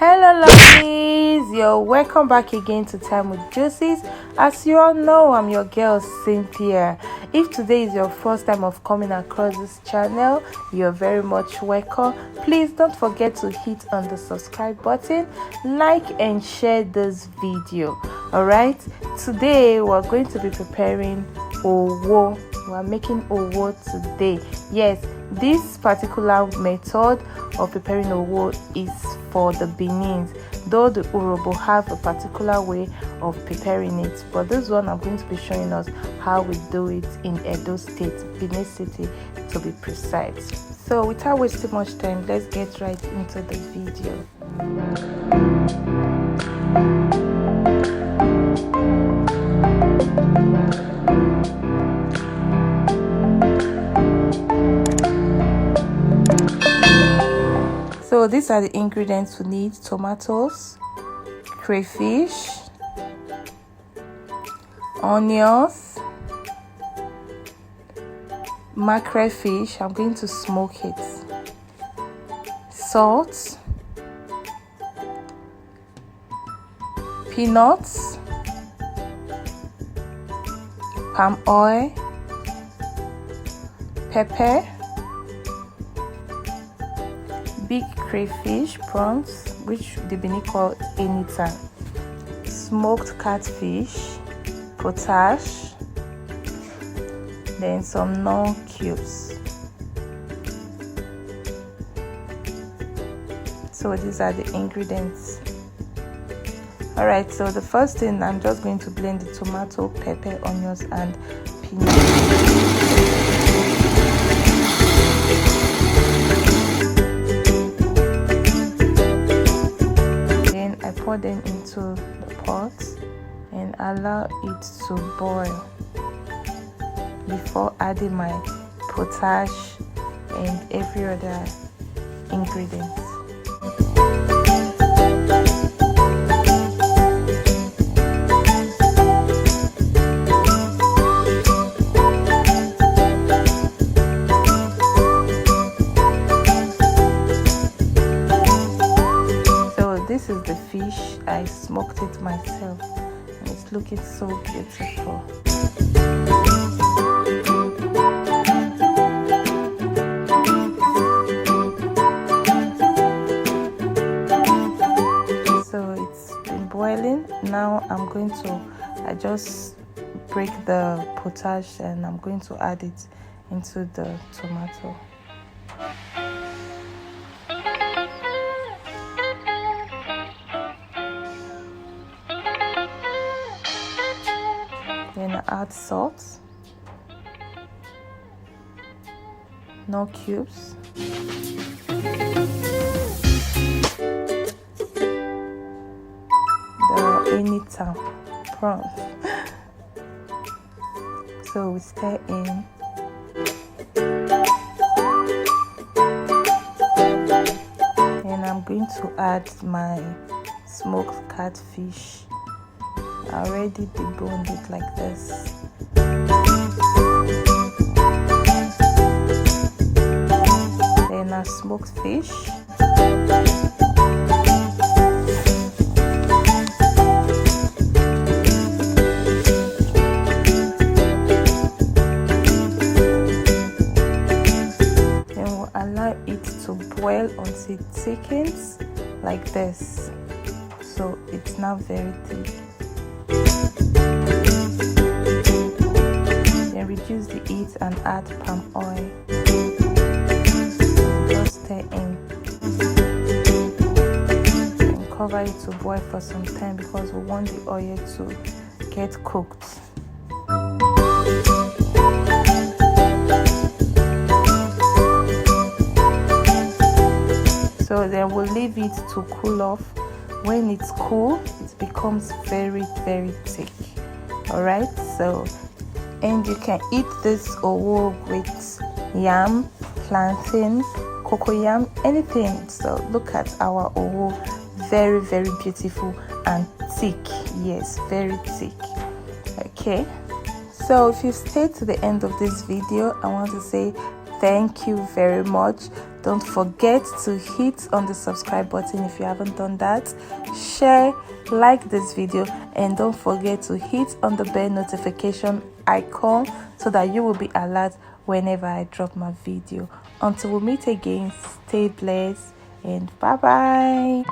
Hello lovelies, you're welcome back again to Time with Juices. As you all know, I'm your girl Cynthia. If today is your first time of coming across this channel, you're very much welcome. Please don't forget to hit on the subscribe button, like and share this video. Alright, today we're going to be preparing owo. We're making owo today. Yes, this particular method of preparing owo is for the Benins, though the Urobo have a particular way of preparing it, but this one I'm going to be showing us how we do it in Edo State, Benin City to be precise. So without wasting much time, let's get right into the video. So these are the ingredients we need: tomatoes, crayfish, onions, mackerel fish. I'm going to smoke it. Salt, peanuts, palm oil, pepper, big crayfish, prawns, which the Benin call anytime, smoked catfish, potash, then some Knorr cubes. So these are the ingredients. Alright, so the first thing, I'm just going to blend the tomato, pepper, onions and peanuts. Pour them into the pot and allow it to boil before adding my potash and every other ingredient. This is the fish. I smoked it myself and it's looking so beautiful. So it's been boiling. Now I just break the potash and I'm going to add it into the tomato. Then I add salt, Knorr cubes, the anytime prawns. So we stir in. And I'm going to add my smoked catfish. I already deboned it like this. Then I smoked fish. Then we'll allow it to boil until it thickens like this. So it's now very thick. Then reduce the heat and add palm oil. Just stir in and cover it to boil for some time because we want the oil to get cooked. So then we'll leave it to cool off. When it's cool, it becomes very thick. Alright, so and you can eat this owo with yam, plantain, cocoyam, anything. So look at our owo, very beautiful and thick. Yes, very thick. Okay, so if you stayed to the end of this video, I want to say thank you very much. Don't forget to hit on the subscribe button if you haven't done that. Share, like this video, and don't forget to hit on the bell notification icon so that you will be alert whenever I drop my video. Until we meet again, stay blessed and bye bye.